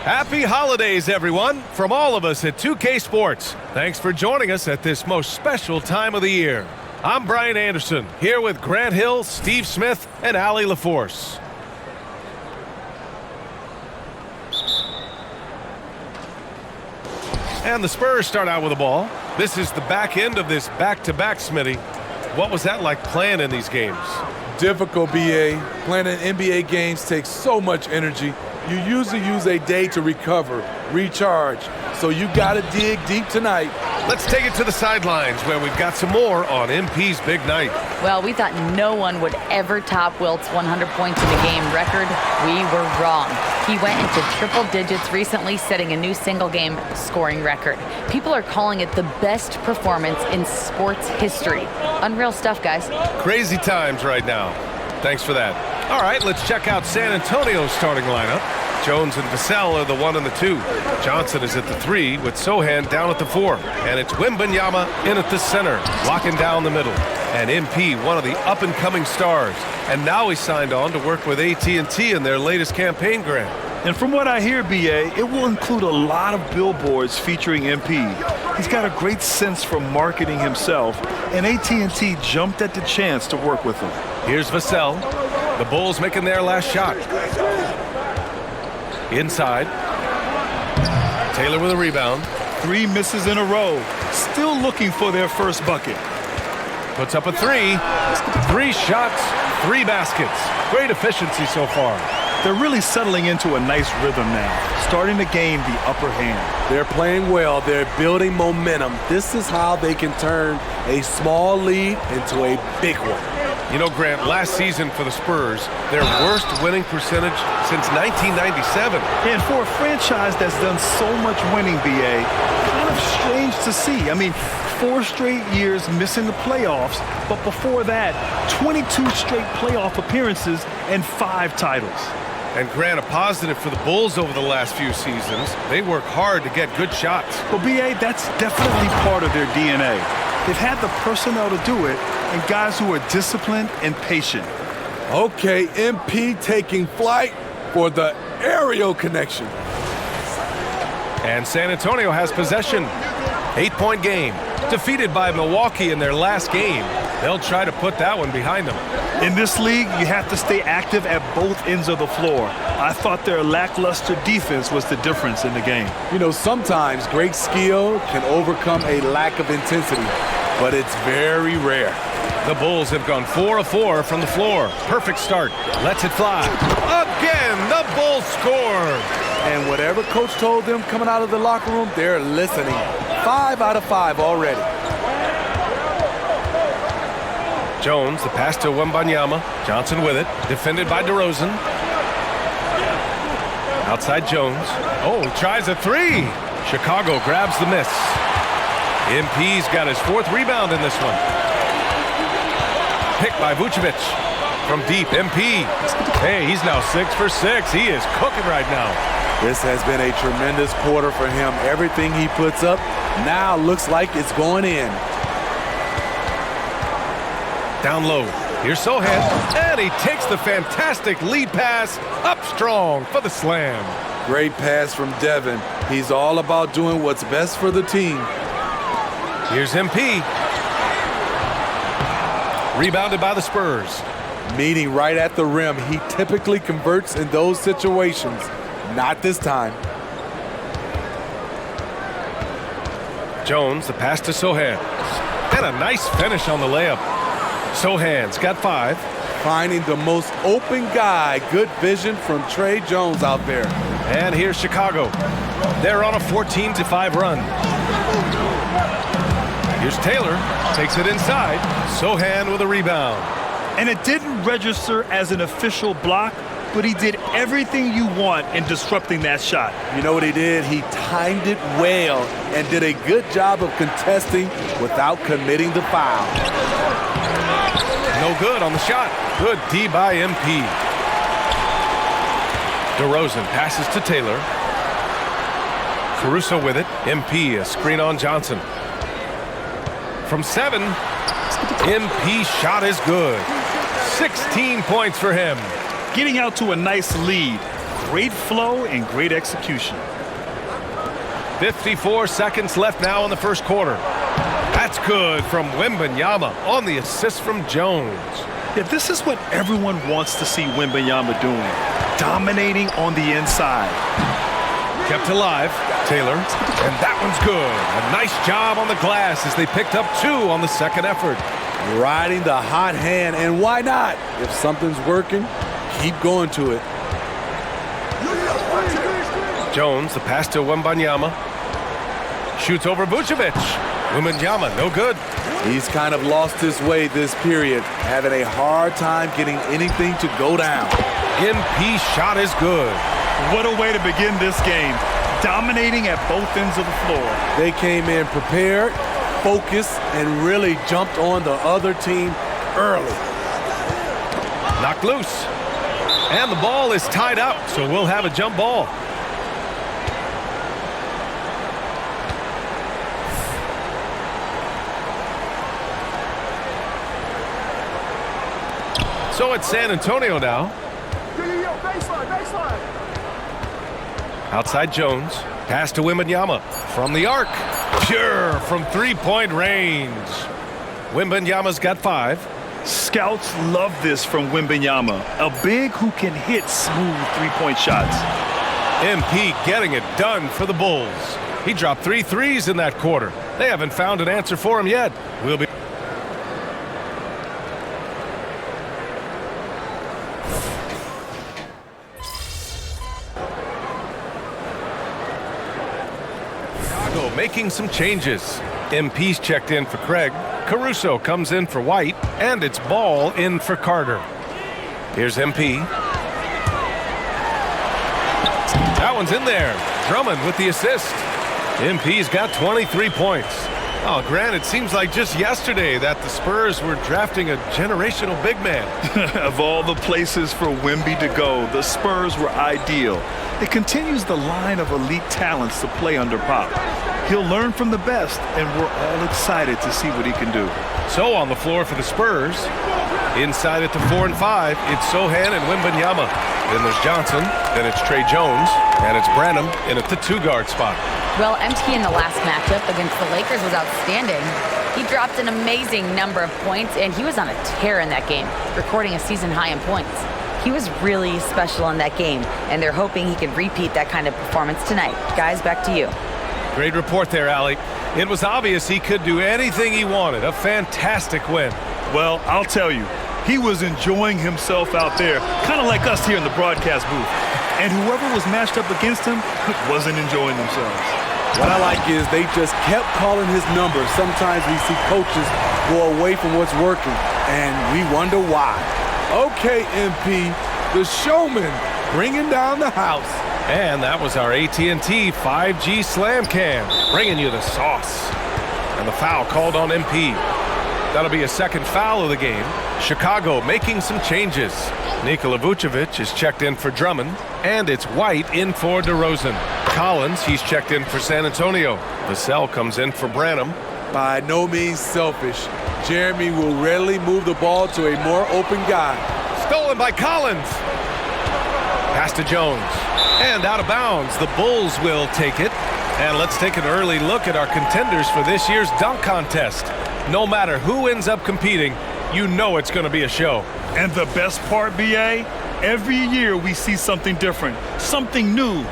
Happy holidays, everyone, from all of us at 2K Sports. Thanks for joining us at this most special time of the year. I'm Brian Anderson, here with Grant Hill, Steve Smith, and Allie LaForce. And the Spurs start out with the ball. This is the back end of this back-to-back, Smitty. What was that like playing in these games? Difficult, BA. Playing in NBA games takes so much energy. You usually use a day to recover, recharge. So you got to dig deep tonight. Let's take it to the sidelines where we've got some more on MP's big night. Well, we thought no one would ever top Wilt's 100 points in a game record. We were wrong. He went into triple digits recently, setting a new single-game scoring record. People are calling it the best performance in sports history. Unreal stuff, guys. Crazy times right now. Thanks for that. All right, let's check out San Antonio's starting lineup. Jones and Vassell are the 1 and the 2. Johnson is at the 3 with Sohan down at the 4. And it's Wembanyama in at the center, locking down the middle. And MP, one of the up-and-coming stars. And now he's signed on to work with AT&T in their latest campaign grant. And from what I hear, BA, it will include a lot of billboards featuring MP. He's got a great sense for marketing himself, and AT&T jumped at the chance to work with him. Here's Vassell. The Bulls making their last shot. Inside. Taylor with a rebound. 3 misses in a row. Still looking for their first bucket. Puts up a 3. 3 shots, 3 baskets. Great efficiency so far. They're really settling into a nice rhythm now, starting to gain the upper hand. They're playing well. They're building momentum. This is how they can turn a small lead into a big one. You know, Grant, last season for the Spurs, their worst winning percentage since 1997. And for a franchise that's done so much winning, BA, kind of strange to see. I mean, 4 straight years missing the playoffs, but before that, 22 straight playoff appearances and 5 titles. And Grant, a positive for the Bulls over the last few seasons. They work hard to get good shots. Well, BA, that's definitely part of their DNA. They've had the personnel to do it, and guys who are disciplined and patient. Okay, MP taking flight for the aerial connection. And San Antonio has possession. 8-point game. Defeated by Milwaukee in their last game. They'll try to put that one behind them. In this league, you have to stay active at both ends of the floor. I thought their lackluster defense was the difference in the game. You know, sometimes great skill can overcome a lack of intensity, but it's very rare. The Bulls have gone 4 of 4 from the floor. Perfect start. Lets it fly. Again, the Bulls score. And whatever coach told them coming out of the locker room, they're listening. 5 out of 5 already. Jones, the pass to Wembanyama. Johnson with it. Defended by DeRozan. Outside Jones. Oh, he tries a 3. Chicago grabs the miss. MP's got his 4th rebound in this one. Picked by Vucevic. From deep, MP. Hey, he's now 6 for 6. He is cooking right now. This has been a tremendous quarter for him. Everything he puts up now looks like it's going in. Down low. Here's Sohan. And he takes the fantastic lead pass up strong for the slam. Great pass from Devin. He's all about doing what's best for the team. Here's MP. Rebounded by the Spurs. Meeting right at the rim. He typically converts in those situations. Not this time. Jones, the pass to Sohan. And a nice finish on the layup. Sohan's got 5. Finding the most open guy. Good vision from Trey Jones out there. And here's Chicago. They're on a 14-5 run. Here's Taylor. Takes it inside. Sohan with a rebound. And it didn't register as an official block, but he did everything you want in disrupting that shot. You know what he did? He timed it well and did a good job of contesting without committing the foul. No good on the shot. Good D by MP. DeRozan passes to Taylor. Caruso with it. MP, a screen on Johnson. From 7, MP shot is good. 16 points for him. Getting out to a nice lead. Great flow and great execution. 54 seconds left now in the first quarter. That's good from Wembanyama on the assist from Jones. Yeah, this is what everyone wants to see Wembanyama doing. Dominating on the inside. Kept alive, Taylor, and that one's good. A nice job on the glass as they picked up 2 on the second effort. Riding the hot hand, and why not? If something's working, keep going to it. Jones, the pass to Wembanyama. Shoots over Vucevic. Wembanyama, no good. He's kind of lost his way this period, having a hard time getting anything to go down. MP shot is good. What a way to begin this game. Dominating at both ends of the floor. They came in prepared, focused, and really jumped on the other team early. Knocked loose. And the ball is tied out, so we'll have a jump ball. So it's San Antonio now. Outside Jones. Pass to Wembanyama from the arc. Pure from three-point range. Wembanyama's got 5. Scouts love this from Wembanyama. A big who can hit smooth three-point shots. MP getting it done for the Bulls. He dropped 3 threes in that quarter. They haven't found an answer for him yet. We'll be making some changes. MP's checked in for Craig. Caruso comes in for White, and it's Ball in for Carter. Here's MP. That one's in there. Drummond with the assist. MP's got 23 points. Oh, Grant, it seems like just yesterday that the Spurs were drafting a generational big man. Of all the places for Wemby to go, the Spurs were ideal. It continues the line of elite talents to play under Pop. He'll learn from the best, and we're all excited to see what he can do. So on the floor for the Spurs, inside at the 4 and 5, it's Sohan and Wembanyama. Then there's Johnson, then it's Trey Jones, and it's Branham in at the 2-guard spot. Well, MT in the last matchup against the Lakers was outstanding. He dropped an amazing number of points, and he was on a tear in that game, recording a season high in points. He was really special in that game, and they're hoping he can repeat that kind of performance tonight. Guys, back to you. Great report there, Allie. It was obvious he could do anything he wanted. A fantastic win. Well, I'll tell you, he was enjoying himself out there, kind of like us here in the broadcast booth. And whoever was matched up against him wasn't enjoying themselves. What I like is they just kept calling his number. Sometimes we see coaches go away from what's working, and we wonder why. Okay, MP, the showman bringing down the house. And that was our AT&T 5G Slam Cam, bringing you the sauce. And the foul called on MP. That'll be a second foul of the game. Chicago making some changes. Nikola Vucevic is checked in for Drummond, and it's White in for DeRozan. Collins, he's checked in for San Antonio. Vassell comes in for Branham. By no means selfish. Jeremy will readily move the ball to a more open guy. Stolen by Collins. Pass to Jones. And out of bounds, the Bulls will take it. And let's take an early look at our contenders for this year's dunk contest. No matter who ends up competing, you know it's going to be a show. And the best part, BA, every year we see something different, something new.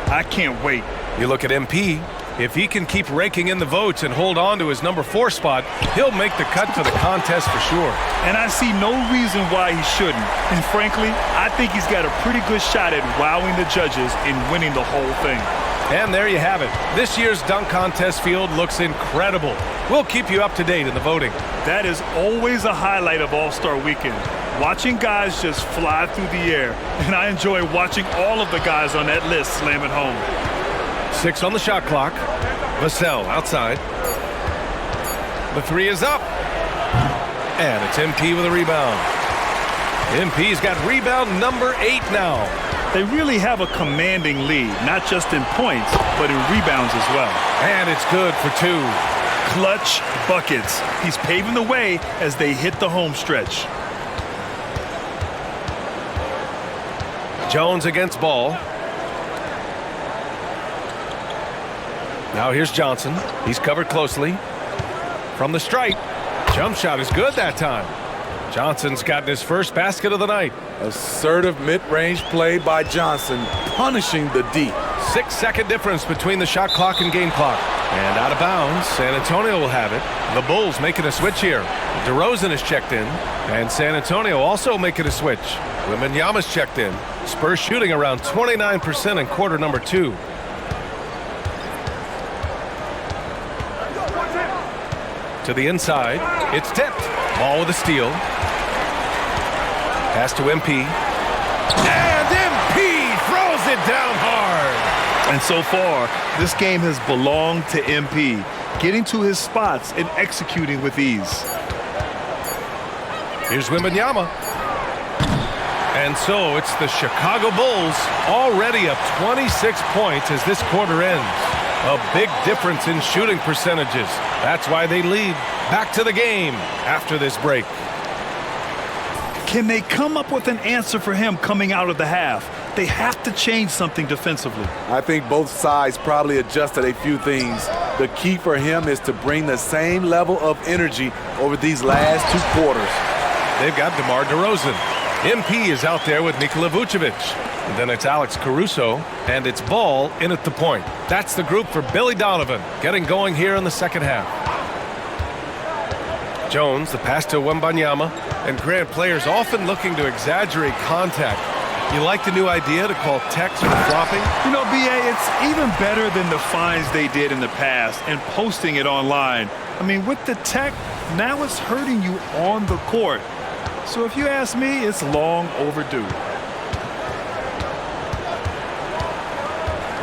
I can't wait. You look at MP. If he can keep raking in the votes and hold on to his number 4 spot, he'll make the cut to the contest for sure. And I see no reason why he shouldn't. And frankly, I think he's got a pretty good shot at wowing the judges in winning the whole thing. And there you have it. This year's dunk contest field looks incredible. We'll keep you up to date in the voting. That is always a highlight of All-Star Weekend. Watching guys just fly through the air. And I enjoy watching all of the guys on that list slam it home. 6 on the shot clock. Vassell outside. The 3 is up. And it's MP with a rebound. MP's got rebound number 8 now. They really have a commanding lead, not just in points, but in rebounds as well. And it's good for 2. Clutch buckets. He's paving the way as they hit the home stretch. Jones against Ball. Now here's Johnson. He's covered closely. From the stripe. Jump shot is good that time. Johnson's gotten his first basket of the night. Assertive mid-range play by Johnson, punishing the D. 6-second difference between the shot clock and game clock. And out of bounds, San Antonio will have it. The Bulls making a switch here. DeRozan is checked in. And San Antonio also making a switch. Wembanyama's checked in. Spurs shooting around 29% in quarter number 2. To the inside. It's tipped. Ball with a steal. Pass to MP. And MP throws it down hard. And so far, this game has belonged to MP, getting to his spots and executing with ease. Here's Wembanyama. And so it's the Chicago Bulls already up 26 points as this quarter ends. A big difference in shooting percentages. That's why they lead. Back to the game after this break. Can they come up with an answer for him coming out of the half? They have to change something defensively. I think both sides probably adjusted a few things. The key for him is to bring the same level of energy over these last 2 quarters. They've got DeMar DeRozan. MP is out there with Nikola Vucevic. And then it's Alex Caruso, and it's Ball in at the point. That's the group for Billy Donovan, getting going here in the second half. Jones, the pass to Wembanyama, and Grant, players often looking to exaggerate contact. You like the new idea to call techs for flopping? You know, BA, it's even better than the fines they did in the past and posting it online. I mean, with the tech, now it's hurting you on the court. So if you ask me, it's long overdue.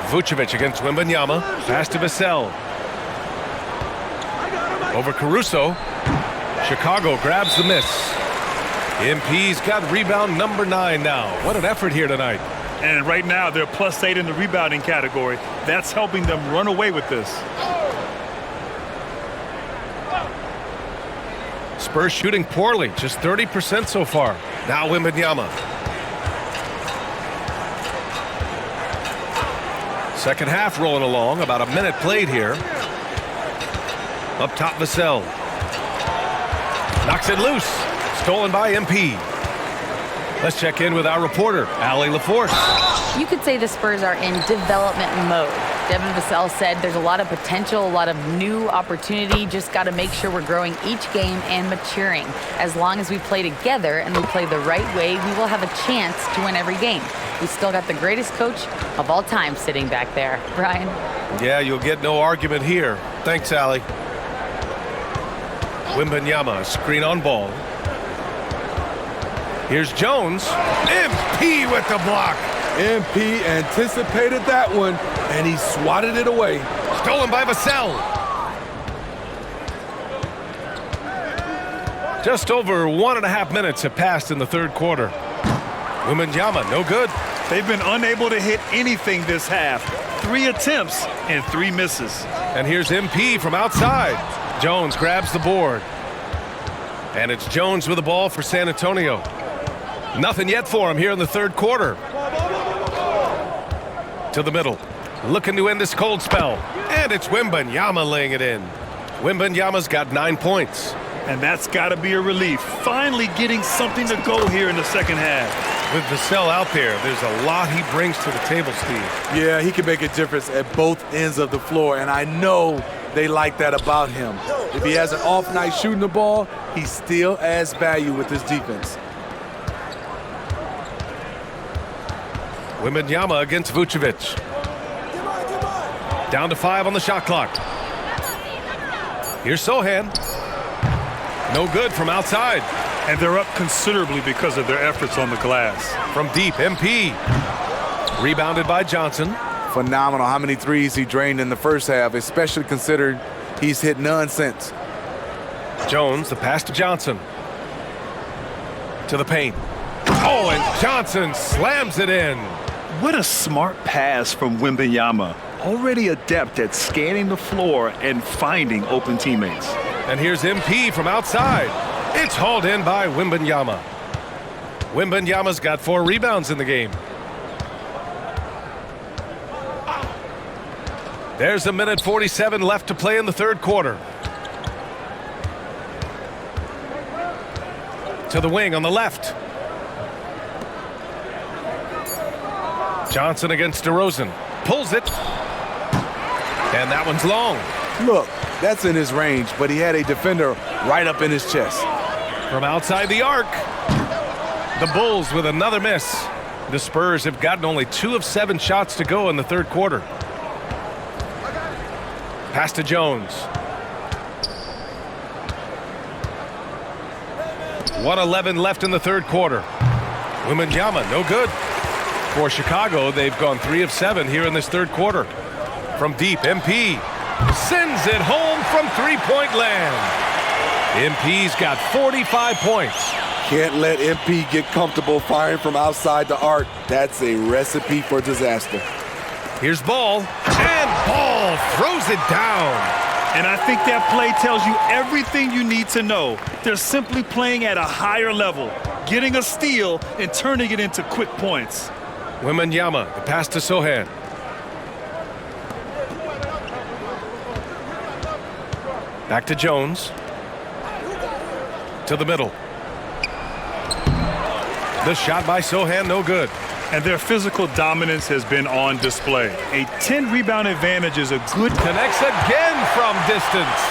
Vucevic against Wembanyama. Pass to Vassell. Over Caruso. Chicago grabs the miss. MP's got rebound number 9 now. What an effort here tonight. And right now, they're +8 in the rebounding category. That's helping them run away with this. Spurs shooting poorly, just 30% so far. Now Wembanyama. Second half rolling along, about a minute played here. Up top, Vassell. Knocks it loose. Stolen by MP. Let's check in with our reporter, Allie LaForce. You could say the Spurs are in development mode. Devin Vassell said there's a lot of potential, a lot of new opportunity. Just got to make sure we're growing each game and maturing. As long as we play together and we play the right way, we will have a chance to win every game. We still got the greatest coach of all time sitting back there. Brian? Yeah, you'll get no argument here. Thanks, Allie. Wembanyama, screen on Ball. Here's Jones. MP with the block. MP anticipated that one, and he swatted it away. Stolen by Vassell. Just over 1.5 minutes have passed in the third quarter. Wembanyama, no good. They've been unable to hit anything this half. 3 attempts and 3 misses. And here's MP from outside. Jones grabs the board. And it's Jones with the ball for San Antonio. Nothing yet for him here in the third quarter. To the middle. Looking to end this cold spell. And it's Wembanyama laying it in. Wembanyama's got 9 points. And that's got to be a relief. Finally getting something to go here in the second half. With Vassell out there, there's a lot he brings to the table, Steve. Yeah, he can make a difference at both ends of the floor, and I know they like that about him. If he has an off night shooting the ball, he still adds value with his defense. Wembanyama against Vucevic. Down to 5 on the shot clock. Here's Sohan. No good from outside. And they're up considerably because of their efforts on the glass. From deep, MP. Rebounded by Johnson. Phenomenal how many threes he drained in the first half, especially considered he's hit none since. Jones, the pass to Johnson. To the paint. Oh, and Johnson slams it in. What a smart pass from Wembanyama. Already adept at scanning the floor and finding open teammates. And here's MP from outside. It's hauled in by Wembanyama. Wembanyama's got 4 rebounds in the game. There's a minute 47 left to play in the third quarter. To the wing on the left. Johnson against DeRozan. Pulls it. And that one's long. Look, that's in his range, but he had a defender right up in his chest. From outside the arc. The Bulls with another miss. The Spurs have gotten only 2 of 7 shots to go in the third quarter. Pass to Jones. 1:11 left in the third quarter. Wembanyama, no good. For Chicago, they've gone 3 of 7 here in this third quarter. From deep, MP sends it home from three-point land. MP's got 45 points. Can't let MP get comfortable firing from outside the arc. That's a recipe for disaster. Here's Ball, and Ball throws it down. And I think that play tells you everything you need to know. They're simply playing at a higher level, getting a steal and turning it into quick points. Wembanyama, the pass to Sohan. Back to Jones. To the middle. The shot by Sohan, no good. And their physical dominance has been on display. A 10-rebound advantage is a good... Connects again from distance.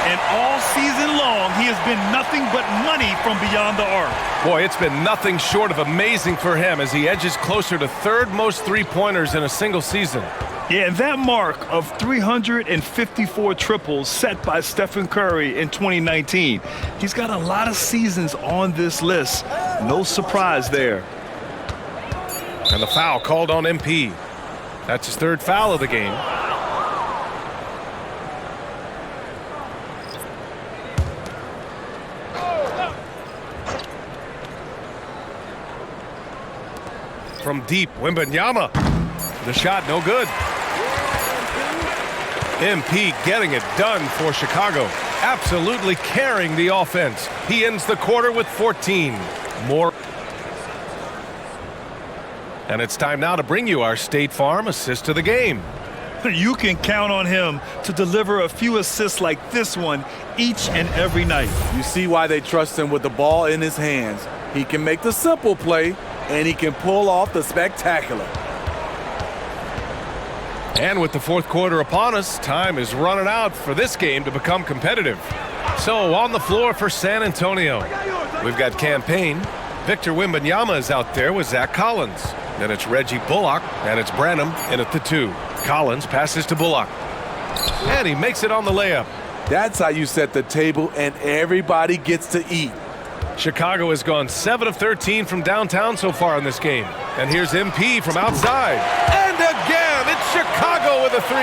And all season long, he has been nothing but money from beyond the arc. Boy, it's been nothing short of amazing for him as he edges closer to third most three-pointers in a single season. Yeah, and that mark of 354 triples set by Stephen Curry in 2019. He's got a lot of seasons on this list. No surprise there. And the foul called on MP. That's his third foul of the game. From deep, Wembanyama. The shot, no good. MP getting it done for Chicago. Absolutely carrying the offense. He ends the quarter with 14. More. And it's time now to bring you our State Farm assist of the game. You can count on him to deliver a few assists like this one each and every night. You see why they trust him with the ball in his hands. He can make the simple play, and he can pull off the spectacular. And with the fourth quarter upon us, time is running out for this game to become competitive. So on the floor for San Antonio, we've got Campaign. Victor Wembanyama is out there with Zach Collins. Then it's Reggie Bullock, and it's Branham in at the 2. Collins passes to Bullock. And he makes it on the layup. That's how you set the table, and everybody gets to eat. Chicago has gone 7 of 13 from downtown so far in this game. And here's MP from outside. And again, it's Chicago with a 3.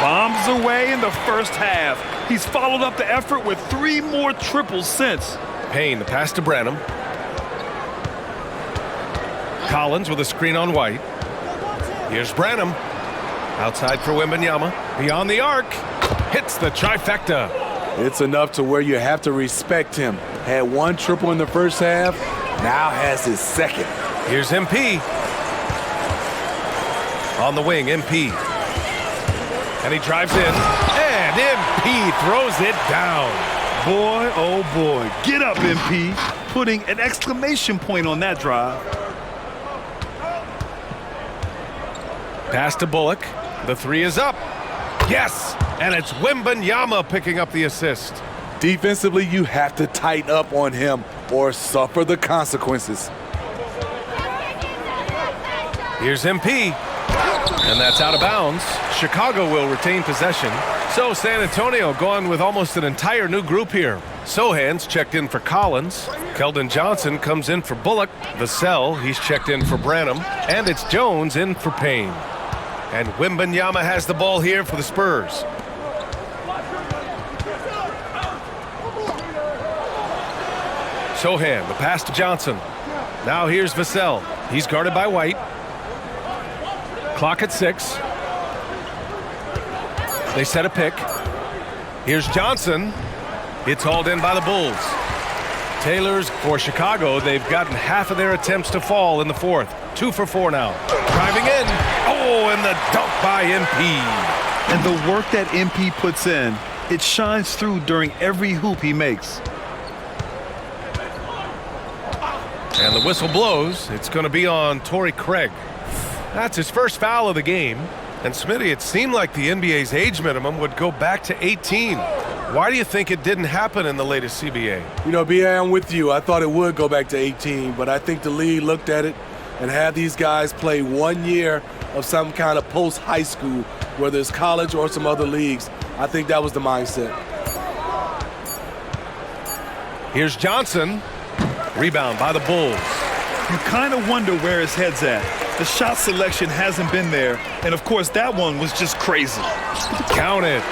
Bombs away in the first half. He's followed up the effort with 3 more triples since. Payne, the pass to Branham. Collins with a screen on White. Here's Branham. Outside for Wembanyama. Beyond the arc. Hits the trifecta. It's enough to where you have to respect him. Had 1 triple in the first half, now has his second. Here's MP. On the wing, MP. And he drives in. And MP throws it down. Boy, oh boy. Get up, MP. Putting an exclamation point on that drive. Pass to Bullock. The 3 is up. Yes! And it's Wembanyama picking up the assist. Defensively, you have to tighten up on him or suffer the consequences. Here's MP. And that's out of bounds. Chicago will retain possession. So San Antonio going with almost an entire new group here. Sohan's checked in for Collins. Keldon Johnson comes in for Bullock. Vassell, he's checked in for Branham. And it's Jones in for Payne. And Wembanyama has the ball here for the Spurs. Sohan, the pass to Johnson. Now here's Vassell. He's guarded by White. Clock at 6. They set a pick. Here's Johnson. It's hauled in by the Bulls. Taylor's for Chicago. They've gotten half of their attempts to fall in the fourth. 2 for 4 now. Driving in. Oh, and the dunk by MP. And the work that MP puts in, it shines through during every hoop he makes. And the whistle blows. It's going to be on Torrey Craig. That's his first foul of the game. And Smitty, it seemed like the NBA's age minimum would go back to 18. Why do you think it didn't happen in the latest CBA? You know, B.A., I'm with you. I thought it would go back to 18, but I think the league looked at it and had these guys play 1 year of some kind of post-high school, whether it's college or some other leagues. I think that was the mindset. Here's Johnson. Rebound by the Bulls. You kind of wonder where his head's at. The shot selection hasn't been there, and of course that one was just crazy. Count it.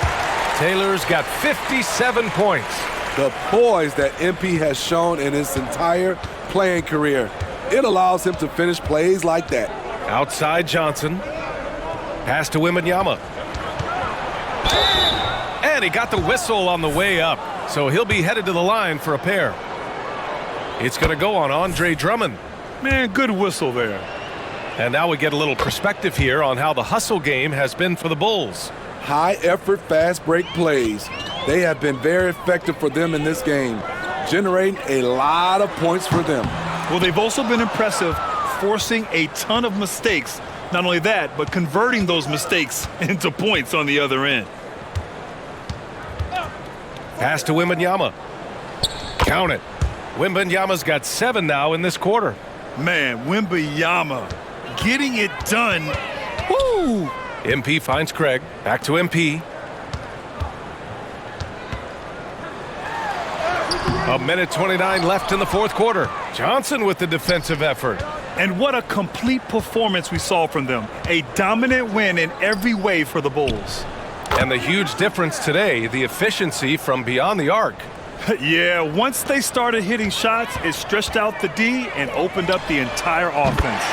Taylor's got 57 points. The poise that MP has shown in his entire playing career, it allows him to finish plays like that. Outside Johnson. Pass to Wembanyama. And he got the whistle on the way up, so he'll be headed to the line for a pair. It's going to go on Andre Drummond. Man, good whistle there. And now we get a little perspective here on how the hustle game has been for the Bulls. High-effort, fast-break plays. They have been very effective for them in this game, generating a lot of points for them. Well, they've also been impressive, forcing a ton of mistakes. Not only that, but converting those mistakes into points on the other end. Pass to Wembanyama. Count it. Wembanyama's got 7 now in this quarter. Man, Wembanyama getting it done. Woo! MP finds Craig. Back to MP. A minute 29 left in the fourth quarter. Johnson with the defensive effort. And what a complete performance we saw from them. A dominant win in every way for the Bulls. And the huge difference today, the efficiency from beyond the arc. Yeah, once they started hitting shots, it stretched out the D and opened up the entire offense.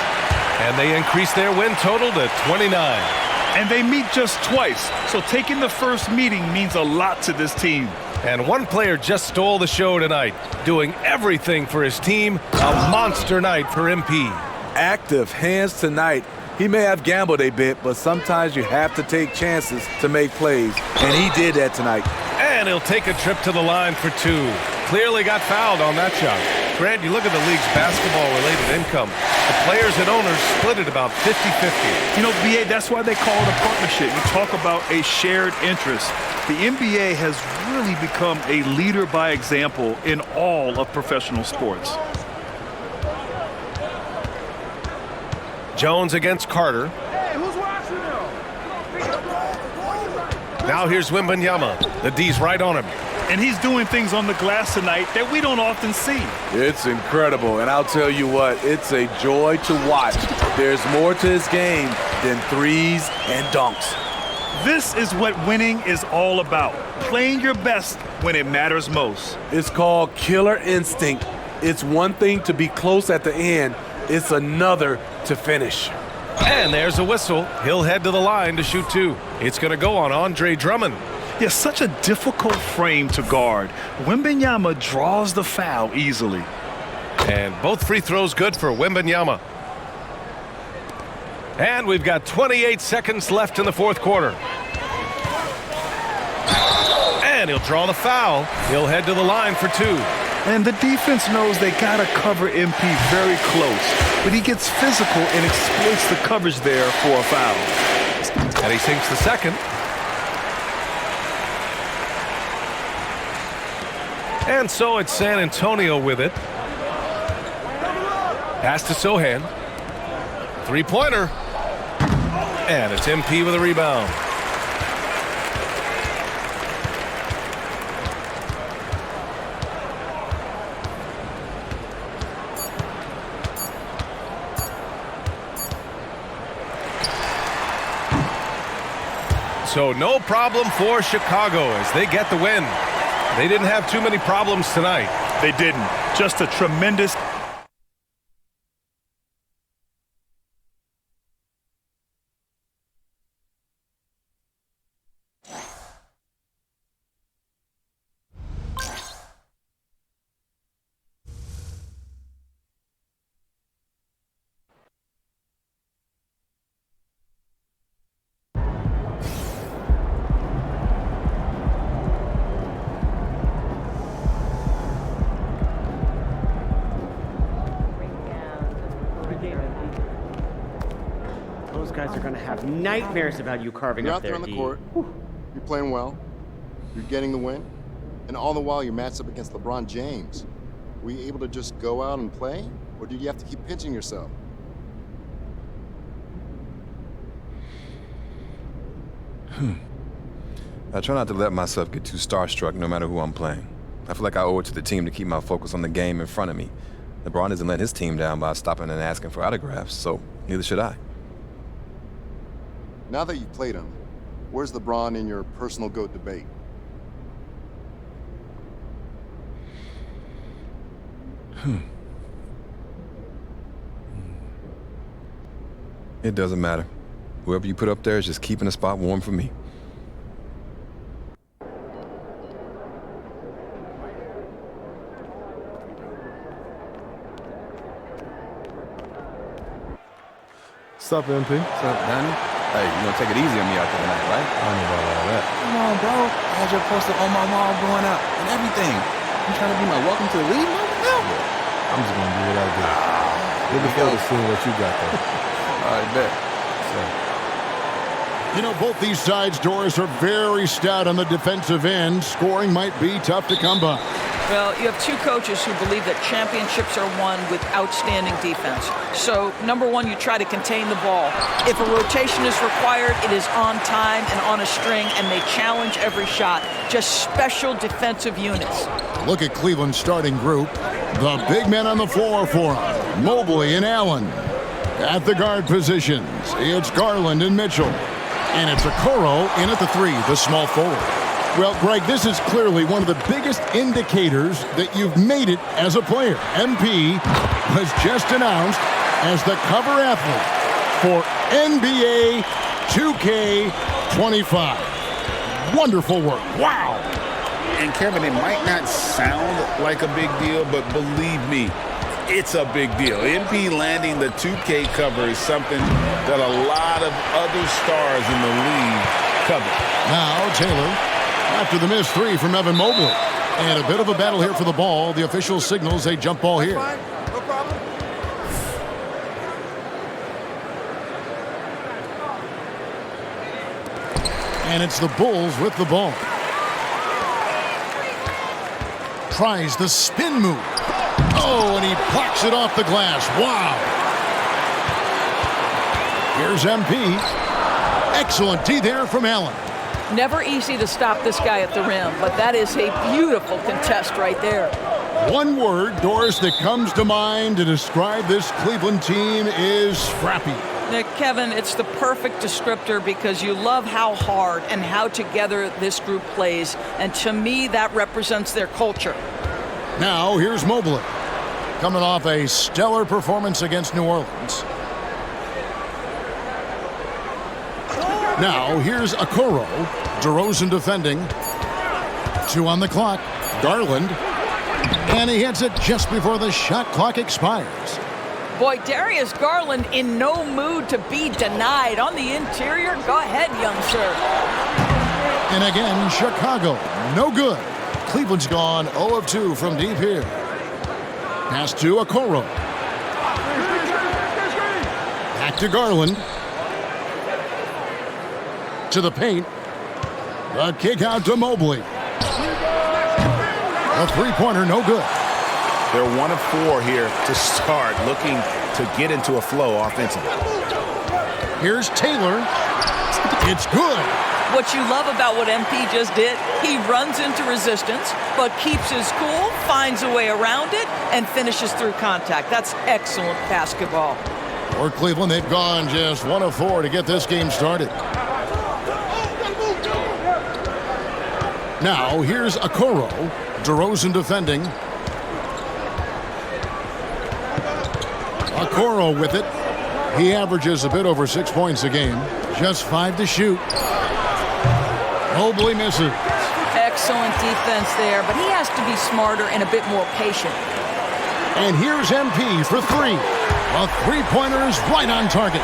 And they increased their win total to 29. And they meet just twice, so taking the first meeting means a lot to this team. And one player just stole the show tonight, doing everything for his team. A monster night for MP. Active hands tonight. He may have gambled a bit, but sometimes you have to take chances to make plays, and he did that tonight. And he'll take a trip to the line for 2. Clearly got fouled on that shot. Grant, you look at the league's basketball-related income. The players and owners split it about 50-50. You know, BA, that's why they call it a partnership. You talk about a shared interest. The NBA has really become a leader by example in all of professional sports. Jones against Carter. Now here's Wembanyama. The D's right on him. And he's doing things on the glass tonight that we don't often see. It's incredible, and I'll tell you what, it's a joy to watch. There's more to his game than threes and dunks. This is what winning is all about, playing your best when it matters most. It's called killer instinct. It's one thing to be close at the end. It's another to finish. And there's a whistle. He'll head to the line to shoot 2. It's going to go on Andre Drummond. Yeah, such a difficult frame to guard. Wembanyama draws the foul easily. And both free throws good for Wembanyama. And we've got 28 seconds left in the fourth quarter. And he'll draw the foul. He'll head to the line for 2. And the defense knows they got to cover MP very close. But he gets physical and exploits the coverage there for a foul. And he sinks the second. And so it's San Antonio with it. Pass to Sohan. Three-pointer. And it's MP with a rebound. So no problem for Chicago as they get the win. They didn't have too many problems tonight. They didn't. Just a tremendous Those guys are going to have nightmares about you carving You're up out there their on the D. court. You're playing well. You're getting the win. And all the while, you're matched up against LeBron James. Were you able to just go out and play? Or did you have to keep pinching yourself? I try not to let myself get too starstruck no matter who I'm playing. I feel like I owe it to the team to keep my focus on the game in front of me. LeBron isn't letting his team down by stopping and asking for autographs, so neither should I. Now that you've played him, where's LeBron in your personal GOAT debate? It doesn't matter. Whoever you put up there is just keeping the spot warm for me. What's up, MP? What's up, Danny? Hey, you gonna take it easy on me out there tonight, right? I don't know about all that. Come on, bro. I had your poster on my wall going up and everything. You trying to be my welcome to the league moment now? I'm just gonna do what I do. Looking forward to seeing what you got there. All right, bet. You know, both these sides, Doris, are very stout on the defensive end. Scoring might be tough to come by. Well, you have two coaches who believe that championships are won with outstanding defense. So, number one, you try to contain the ball. If a rotation is required, it is on time and on a string, and they challenge every shot. Just special defensive units. Look at Cleveland's starting group. The big men on the floor for them. Mobley and Allen. At the guard positions, it's Garland and Mitchell. And it's Okoro in at the three, the small forward. Well, Greg, this is clearly one of the biggest indicators that you've made it as a player. MP was just announced as the cover athlete for NBA 2K25. Wonderful work. Wow. And Kevin, it might not sound like a big deal, but believe me, it's a big deal. MP landing the 2K cover is something that a lot of other stars in the league cover. Now Taylor, after the missed three from Evan Mobley. And a bit of a battle here for the ball. The official signals a jump ball here. No problem. And it's the Bulls with the ball. Tries the spin move. Oh, and he plucks it off the glass. Wow. Here's MP. Excellent D there from Allen. Never easy to stop this guy at the rim, but that is a beautiful contest right there. One word, Doris, that comes to mind to describe this Cleveland team is scrappy. Now, Kevin, it's the perfect descriptor because you love how hard and how together this group plays, and to me, that represents their culture. Now, here's Mobley, coming off a stellar performance against New Orleans. Now, here's Okoro. DeRozan defending. 2 on the clock. Garland. And he hits it just before the shot clock expires. Boy, Darius Garland in no mood to be denied. On the interior, go ahead, young sir. And again, Chicago. No good. Cleveland's gone 0 of 2 from deep here. Pass to Okoro. Back to Garland. To the paint. The kick out to Mobley. A three-pointer, no good. They're 1 of 4 here to start, looking to get into a flow offensively. Here's Taylor. It's good. What you love about what MP just did, he runs into resistance, but keeps his cool, finds a way around it, and finishes through contact. That's excellent basketball. For Cleveland, they've gone just 1 of 4 to get this game started. Now, here's Okoro. DeRozan defending. Okoro with it. He averages a bit over 6 points a game. Just 5 to shoot. Mobley misses. Excellent defense there, but he has to be smarter and a bit more patient. And here's MP for 3. A three-pointer is right on target.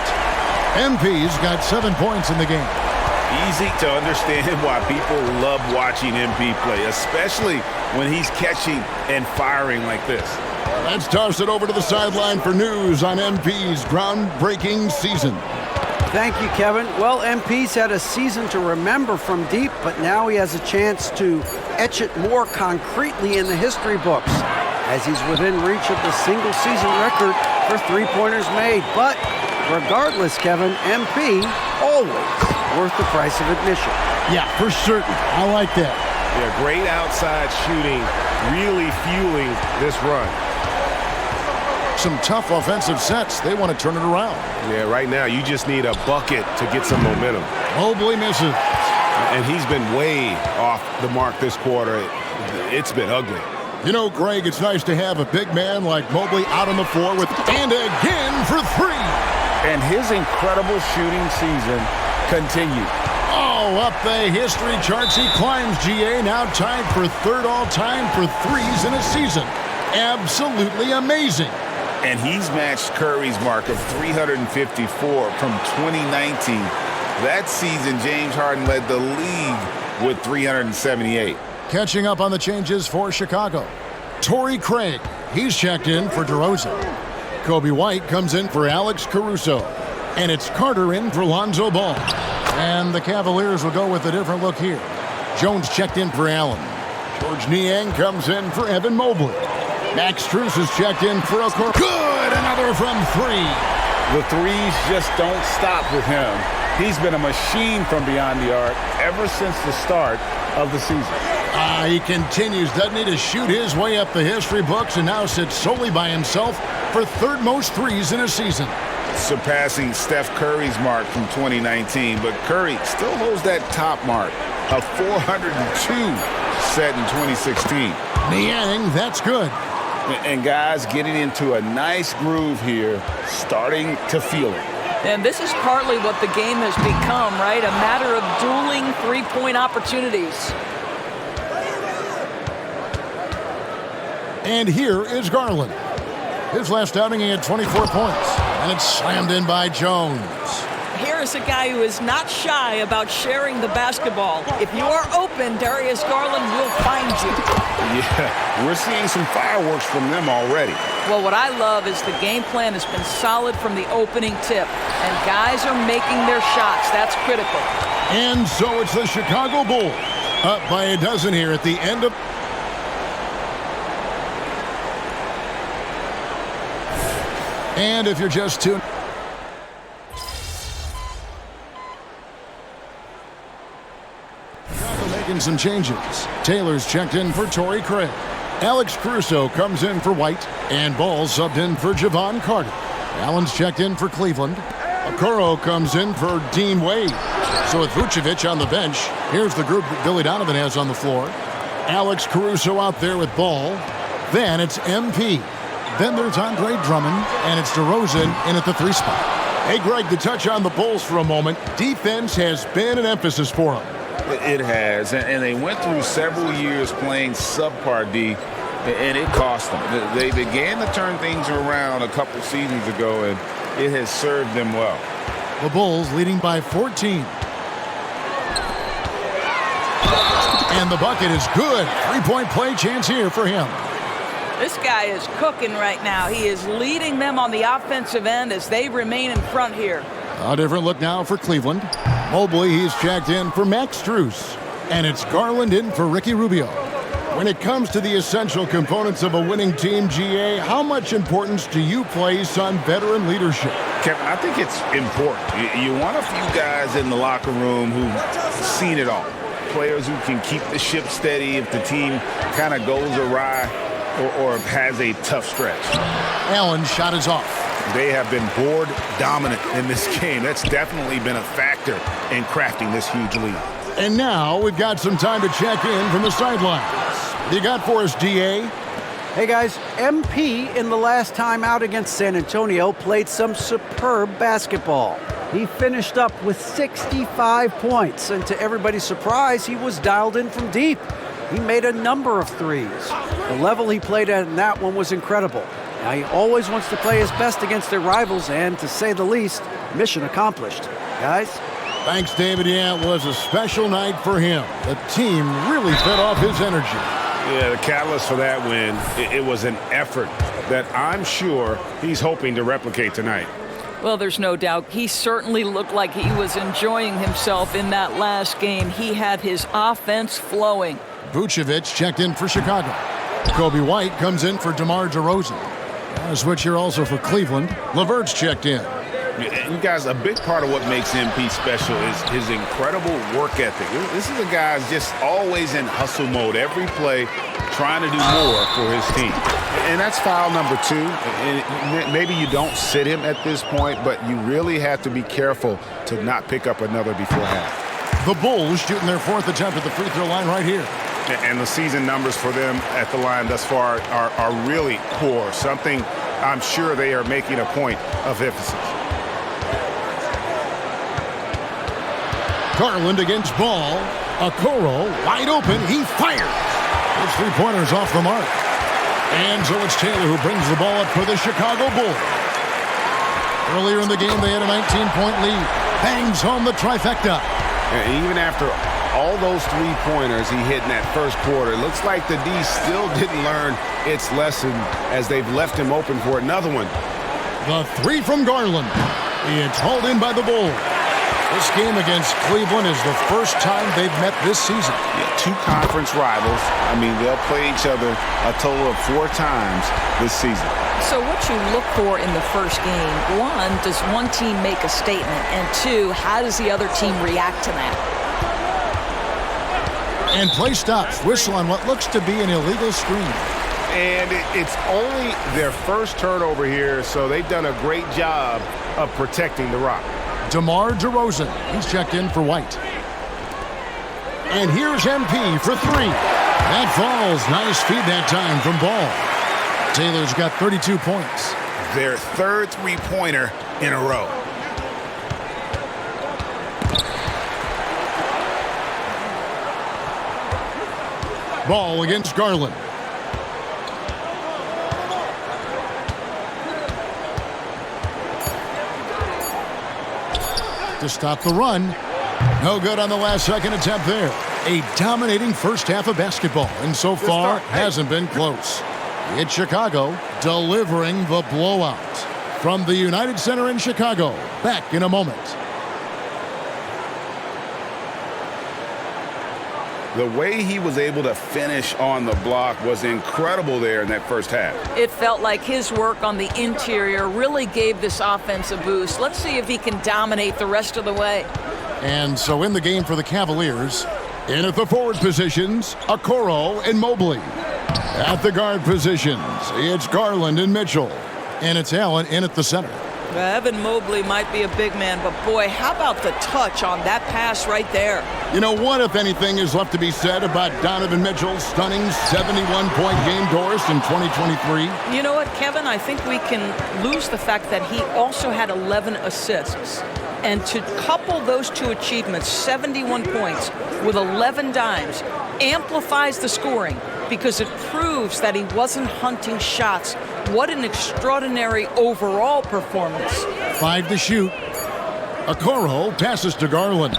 MP's got 7 points in the game. Easy to understand why people love watching MP play, especially when he's catching and firing like this. Let's toss it over to the sideline for news on MP's groundbreaking season. Thank you, Kevin. Well, MP's had a season to remember from deep, but now he has a chance to etch it more concretely in the history books, as he's within reach of the single-season record for three-pointers made. But regardless, Kevin, MP always worth the price of admission. Yeah, for certain. I like that. Yeah, great outside shooting, really fueling this run. Some tough offensive sets. They want to turn it around. Yeah, right now you just need a bucket to get some momentum. Mobley misses. And he's been way off the mark this quarter. It's been ugly. You know, Greg, it's nice to have a big man like Mobley out on the floor with and again for three. And his incredible shooting season continued. Oh, up the history charts he climbs, GA, now tied for third all-time for threes in a season. Absolutely amazing. And he's matched Curry's mark of 354 from 2019. That season, James Harden led the league with 378. Catching up on the changes for Chicago. Torrey Craig, he's checked in for DeRozan. Kobe White comes in for Alex Caruso. And it's Carter in for Lonzo Ball. And the Cavaliers will go with a different look here. Jones checked in for Allen. George Niang comes in for Evan Mobley. Max Strus is checked in for Okoro. Good! Another from three. The threes just don't stop with him. He's been a machine from beyond the arc ever since the start of the season. He continues, doesn't he, to shoot his way up the history books and now sits solely by himself for third most threes in a season. Surpassing Steph Curry's mark from 2019, but Curry still holds that top mark of 402 set in 2016. Niang, that's good. And guys getting into a nice groove here, starting to feel it. And this is partly what the game has become, right? A matter of dueling three-point opportunities. And here is Garland. His last outing, he had 24 points. And it's slammed in by Jones. Here is a guy who is not shy about sharing the basketball. If you are open, Darius Garland will find you. Yeah, we're seeing some fireworks from them already. Well, what I love is the game plan has been solid from the opening tip. And guys are making their shots. That's critical. And so it's the Chicago Bulls up by a dozen here at the end of... And if you're just tuned... Making some changes. Taylor's checked in for Torrey Craig. Alex Caruso comes in for White. And Ball subbed in for Javon Carter. Allen's checked in for Cleveland. Okoro comes in for Dean Wade. So with Vucevic on the bench, here's the group that Billy Donovan has on the floor. Alex Caruso out there with Ball. Then it's MP. Then there's Andre Drummond, and it's DeRozan in at the three spot. Hey, Greg, to touch on the Bulls for a moment, defense has been an emphasis for them. It has, and they went through several years playing subpar D, and it cost them. They began to turn things around a couple seasons ago, and it has served them well. The Bulls leading by 14. And the bucket is good. Three-point play chance here for him. This guy is cooking right now. He is leading them on the offensive end as they remain in front here. A different look now for Cleveland. Mobley, he's checked in for Max Strus. And it's Garland in for Ricky Rubio. When it comes to the essential components of a winning team, GA, how much importance do you place on veteran leadership? Kevin, I think it's important. You want a few guys in the locker room who've seen it all. Players who can keep the ship steady if the team kind of goes awry or has a tough stretch. Allen's shot is off. They have been board dominant in this game. That's definitely been a factor in crafting this huge lead. And now we've got some time to check in from the sidelines. You got for us, DA? Hey guys, MP in the last time out against San Antonio played some superb basketball. He finished up with 65 points, and to everybody's surprise, he was dialed in from deep. He made a number of threes. The level he played at in that one was incredible. Now, he always wants to play his best against their rivals, and to say the least, mission accomplished. Guys? Thanks, David. Yeah, it was a special night for him. The team really fed off his energy. Yeah, the catalyst for that win, it was an effort that I'm sure he's hoping to replicate tonight. Well, there's no doubt. He certainly looked like he was enjoying himself in that last game. He had his offense flowing. Vucevic checked in for Chicago. Kobe White comes in for DeMar DeRozan. A switch here also for Cleveland. LeVert's checked in. You guys, a big part of what makes MP special is his incredible work ethic. This is a guy just always in hustle mode. Every play trying to do more for his team. And that's foul number 2. And maybe you don't sit him at this point, but you really have to be careful to not pick up another before half. The Bulls shooting their 4th attempt at the free throw line right here. And the season numbers for them at the line thus far are really poor. Something I'm sure they are making a point of emphasis. Garland against Ball. Okoro wide open. He fires. Those 3-pointers off the mark. And so it's Taylor who brings the ball up for the Chicago Bulls. Earlier in the game, they had a 19-point lead. Bangs home the trifecta. And even after all those 3-pointers he hit in that first quarter, it looks like the D still didn't learn its lesson as they've left him open for another one. The 3 from Garland. It's hauled in by the Bulls. This game against Cleveland is the first time they've met this season. Yeah, 2 conference rivals. I mean, they'll play each other a total of 4 times this season. So what you look for in the first game, 1, does one team make a statement? And 2, how does the other team react to that? And play stops. Whistle on what looks to be an illegal screen. And it's only their first turnover here, so they've done a great job of protecting the rock. DeMar DeRozan. He's checked in for White. And here's MP for 3. That falls. Nice feed that time from Ball. Taylor's got 32 points. Their 3rd 3-pointer in a row. Ball against Garland. To stop the run. No good on the last second attempt there. A dominating first half of basketball, and so far hasn't been close. It's Chicago delivering the blowout. From the United Center in Chicago, back in a moment. The way he was able to finish on the block was incredible there in that first half. It felt like his work on the interior really gave this offense a boost. Let's see if he can dominate the rest of the way. And so in the game for the Cavaliers, in at the forward positions, Okoro and Mobley. At the guard positions, it's Garland and Mitchell. And it's Allen in at the center. Evan Mobley might be a big man, but boy, how about the touch on that pass right there? You know, what, if anything, is left to be said about Donovan Mitchell's stunning 71-point game, Doris, in 2023? You know what, Kevin? I think we can lose the fact that he also had 11 assists. And to couple those 2 achievements, 71 points with 11 dimes, amplifies the scoring because it proves that he wasn't hunting shots. What an extraordinary overall performance. 5 to shoot. Okoro passes to Garland.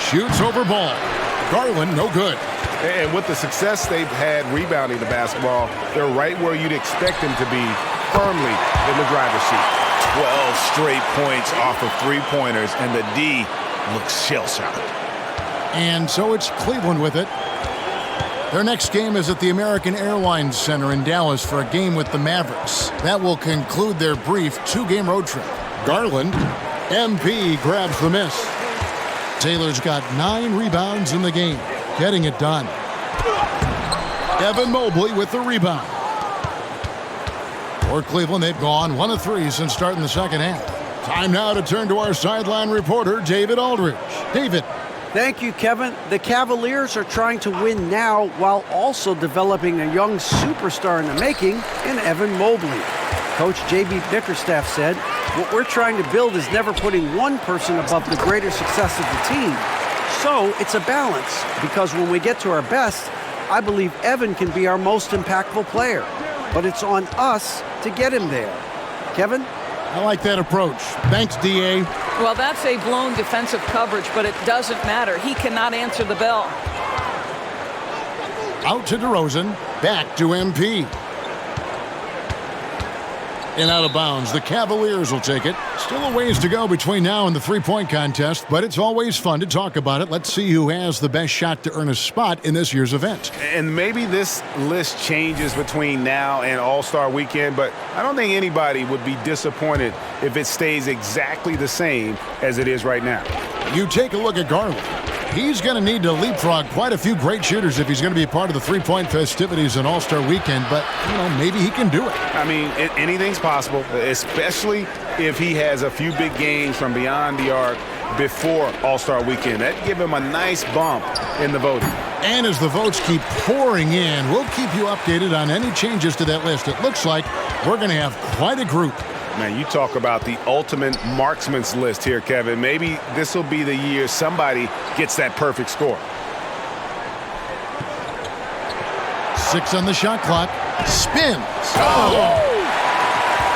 Shoots over Ball. Garland, no good. And with the success they've had rebounding the basketball, they're right where you'd expect them to be, firmly in the driver's seat. 12 straight points off of 3-pointers, and the D looks shell-shocked. And so it's Cleveland with it. Their next game is at the American Airlines Center in Dallas for a game with the Mavericks. That will conclude their brief 2-game road trip. Garland, MP grabs the miss. Taylor's got 9 rebounds in the game, getting it done. Evan Mobley with the rebound. For Cleveland, they've gone 1 of 3 since starting the second half. Time now to turn to our sideline reporter, David Aldridge. David. Thank you, Kevin. The Cavaliers are trying to win now while also developing a young superstar in the making in Evan Mobley. Coach J.B. Bickerstaff said, "What we're trying to build is never putting one person above the greater success of the team. So it's a balance, because when we get to our best, I believe Evan can be our most impactful player. But it's on us to get him there." Kevin? I like that approach. Thanks, D.A. Well, that's a blown defensive coverage, but it doesn't matter. He cannot answer the bell. Out to DeRozan. Back to MP. And out of bounds, the Cavaliers will take it. Still a ways to go between now and the three-point contest, but it's always fun to talk about it. Let's see who has the best shot to earn a spot in this year's event. And maybe this list changes between now and All-Star Weekend, but I don't think anybody would be disappointed if it stays exactly the same as it is right now. You take a look at Garland. He's going to need to leapfrog quite a few great shooters if he's going to be a part of the three-point festivities in All-Star Weekend, but, maybe he can do it. I mean, anything's possible, especially if he has a few big games from beyond the arc before All-Star Weekend. That'd give him a nice bump in the voting. And as the votes keep pouring in, we'll keep you updated on any changes to that list. It looks like we're going to have quite a group. Man, you talk about the ultimate marksman's list here, Kevin. Maybe this will be the year somebody gets that perfect score. 6 on the shot clock. Spins. Oh!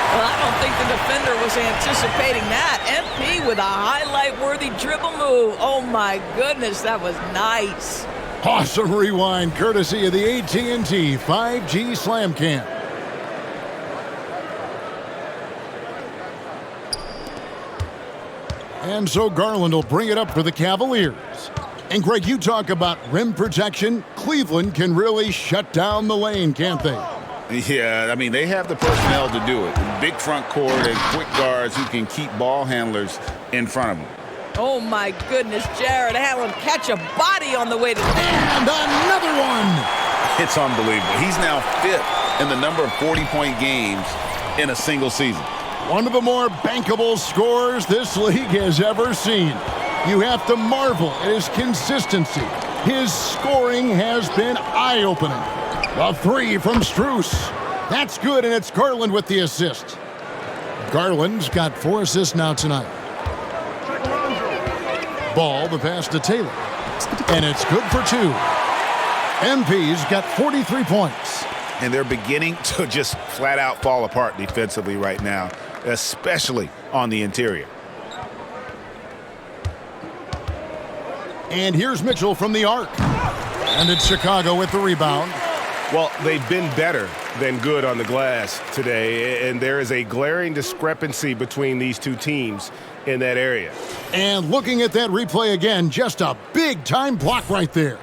Well, I don't think the defender was anticipating that. MP with a highlight-worthy dribble move. Oh, my goodness, that was nice. Awesome rewind, courtesy of the AT&T 5G Slam Cam. And so Garland will bring it up for the Cavaliers. And Greg, you talk about rim protection. Cleveland can really shut down the lane, can't they? Yeah, I mean, they have the personnel to do it. Big front court and quick guards who can keep ball handlers in front of them. Oh, my goodness, Jared Allen catch a body on the way to... And another one! It's unbelievable. He's now 5th in the number of 40-point games in a single season. One of the more bankable scorers this league has ever seen. You have to marvel at his consistency. His scoring has been eye-opening. A 3 from Strus. That's good, and it's Garland with the assist. Garland's got 4 assists now tonight. Ball, the pass to Taylor. And it's good for 2. MP's got 43 points. And they're beginning to just flat-out fall apart defensively right now, especially on the interior. And here's Mitchell from the arc. And it's Chicago with the rebound. Well, they've been better than good on the glass today, and there is a glaring discrepancy between these two teams in that area. And looking at that replay again, just a big-time block right there.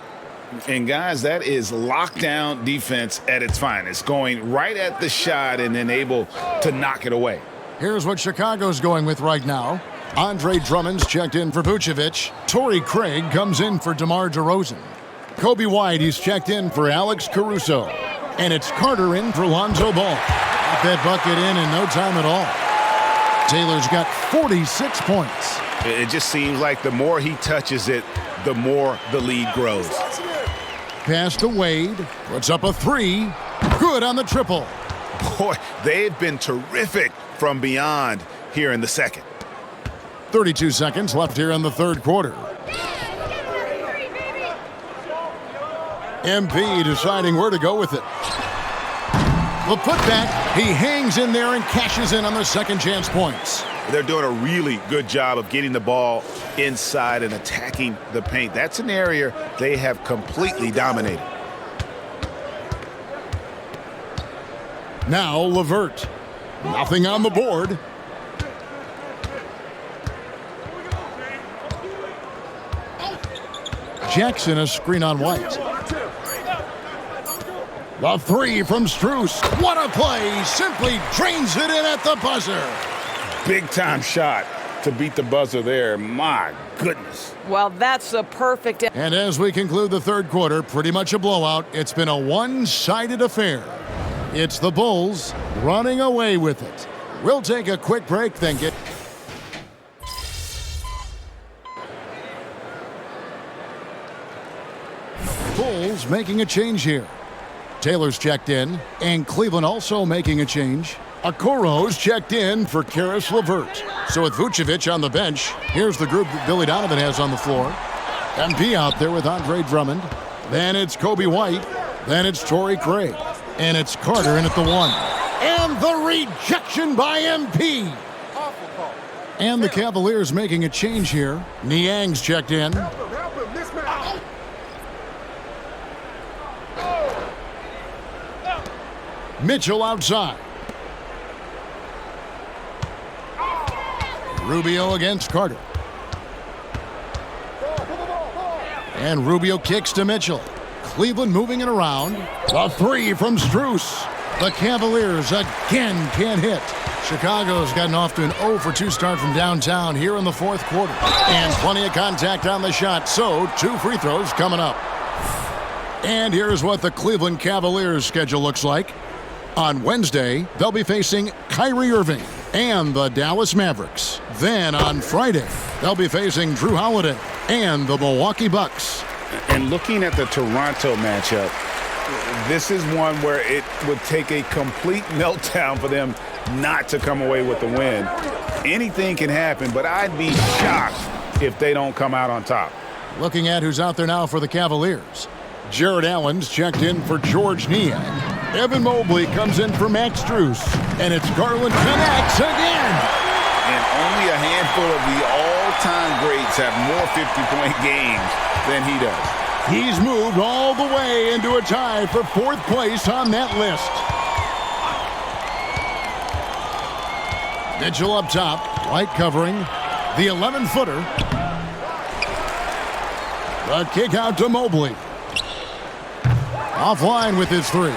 And, guys, that is lockdown defense at its finest, going right at the shot and then able to knock it away. Here's what Chicago's going with right now. Andre Drummond's checked in for Vucevic. Torrey Craig comes in for DeMar DeRozan. Kobe White, he's checked in for Alex Caruso. And it's Carter in for Lonzo Ball. Got that bucket in no time at all. Taylor's got 46 points. It just seems like the more he touches it, the more the lead grows. Pass to Wade. Puts up a 3. Good on the triple. Boy, they've been terrific from beyond here in the second. 32 seconds left here in the third quarter. MP deciding where to go with it. The putback, he hangs in there and cashes in on the second chance points. They're doing a really good job of getting the ball inside and attacking the paint. That's an area they have completely dominated. Now LeVert. Nothing on the board. Jackson a screen on White. The 3 from Strus. What a play. Simply drains it in at the buzzer. Big time shot to beat the buzzer there. My goodness. Well, that's a perfect... And as we conclude the third quarter, pretty much a blowout. It's been a one-sided affair. It's the Bulls running away with it. We'll take a quick break, then get... Bulls making a change here. Taylor's checked in, and Cleveland also making a change. Okoro's checked in for Karis LeVert. So with Vucevic on the bench, here's the group that Billy Donovan has on the floor. MP out there with Andre Drummond. Then it's Kobe White. Then it's Torrey Craig. And it's Carter in at the 1. And the rejection by MP. And the Cavaliers making a change here. Niang's checked in. Mitchell outside. Rubio against Carter. And Rubio kicks to Mitchell. Cleveland moving it around. A three from Strus. The Cavaliers again can't hit. Chicago's gotten off to an 0-for-2 start from downtown here in the fourth quarter. And plenty of contact on the shot, so 2 free throws coming up. And here's what the Cleveland Cavaliers schedule looks like. On Wednesday, they'll be facing Kyrie Irving and the Dallas Mavericks. Then on Friday, they'll be facing Drew Holiday and the Milwaukee Bucks. And looking at the Toronto matchup, this is one where it would take a complete meltdown for them not to come away with the win. Anything can happen, but I'd be shocked if they don't come out on top. Looking at who's out there now for the Cavaliers. Jared Allen's checked in for George Niang. Evan Mobley comes in for Max Strus. And it's Garland connects again. And only a handful of the all-time greats have more 50-point games than he does. He's moved all the way into a tie for 4th place on that list. Mitchell up top, White covering. The 11-footer. The kick out to Mobley. Offline with his 3.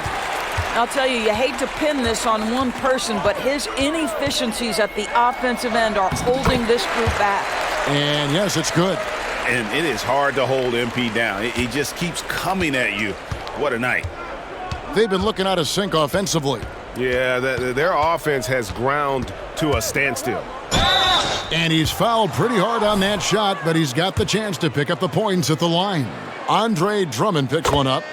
I'll tell you hate to pin this on one person, but his inefficiencies at the offensive end are holding this group back. And yes, it's good. And it is hard to hold MP down. He just keeps coming at you. What a night. They've been looking out of sync offensively. Yeah, their offense has ground to a standstill. And he's fouled pretty hard on that shot, but he's got the chance to pick up the points at the line. Andre Drummond picks one up.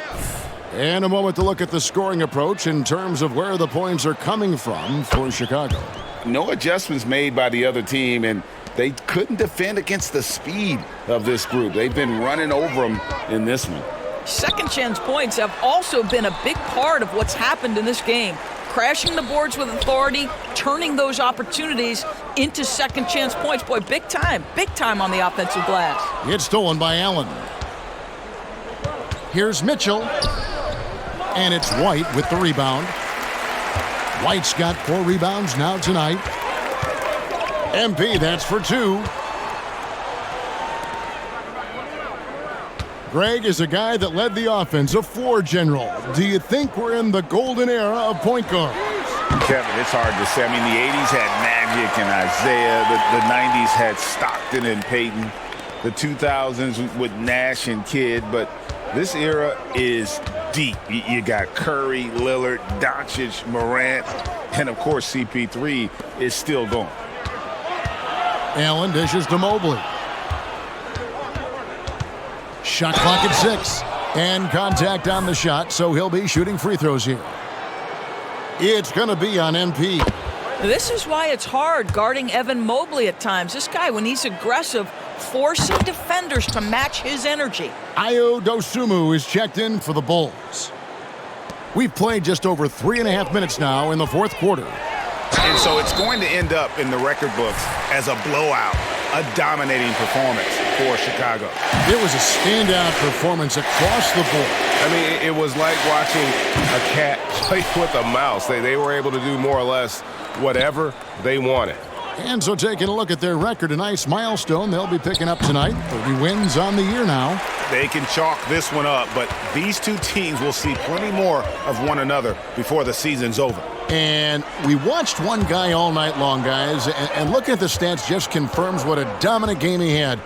And a moment to look at the scoring approach in terms of where the points are coming from for Chicago. No adjustments made by the other team, and they couldn't defend against the speed of this group. They've been running over them in this one. Second chance points have also been a big part of what's happened in this game. Crashing the boards with authority, turning those opportunities into second chance points. Boy, big time on the offensive glass. It's stolen by Allen. Here's Mitchell. And it's White with the rebound. White's got 4 rebounds now tonight. MP, that's for 2. Greg is a guy that led the offense, a floor general. Do you think we're in the golden era of point guards? Kevin, it's hard to say. I mean, the 80s had Magic and Isaiah. The 90s had Stockton and Peyton. The 2000s with Nash and Kidd. But this era is deep. You got Curry, Lillard, Doncic, Morant, and of course CP3 is still going. Allen dishes to Mobley. Shot clock at 6. And contact on the shot, so he'll be shooting free throws here. It's going to be on MP. This is why it's hard guarding Evan Mobley at times. This guy, when he's aggressive, forcing defenders to match his energy. Ayo Dosunmu is checked in for the Bulls. We've played just over 3.5 minutes now in the fourth quarter. And so it's going to end up in the record books as a blowout, a dominating performance for Chicago. It was a standout performance across the board. I mean, it was like watching a cat play with a mouse. They were able to do more or less whatever they wanted. And so taking a look at their record, a nice milestone they'll be picking up tonight. 30 wins on the year now. They can chalk this one up, but these two teams will see plenty more of one another before the season's over. And we watched one guy all night long, guys, and looking at the stats just confirms what a dominant game he had.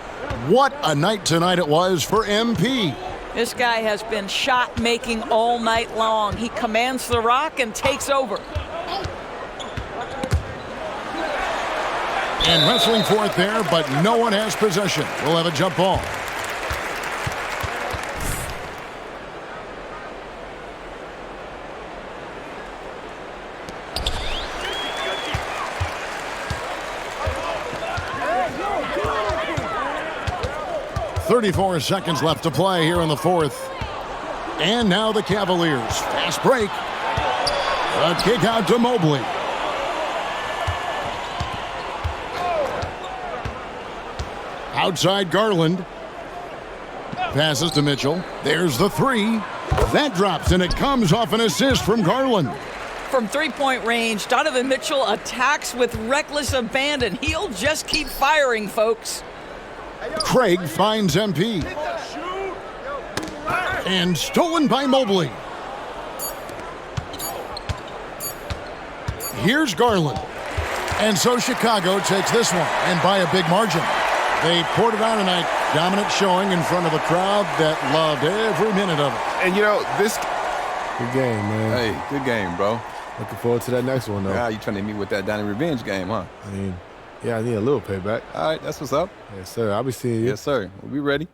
What a night tonight it was for MP. This guy has been shot-making all night long. He commands the rock and takes over. And wrestling for it there, but no one has possession. We'll have a jump ball. .34 seconds left to play here in the fourth. And now the Cavaliers. Fast break. A kick out to Mobley. Outside Garland. Passes to Mitchell. There's the three. That drops, and it comes off an assist from Garland. From three-point range, Donovan Mitchell attacks with reckless abandon. He'll just keep firing, folks. Craig finds MP. And stolen by Mobley. Here's Garland. And so Chicago takes this one, and by a big margin. They poured it on tonight. Dominant showing in front of a crowd that loved every minute of it. And, you know, this... Good game, man. Hey, good game, bro. Looking forward to that next one, though. Yeah, you trying to hit me with that Donnie revenge game, huh? I mean, yeah, I need a little payback. All right, that's what's up. Yes, sir. I'll be seeing you. Yes, sir. We'll be ready.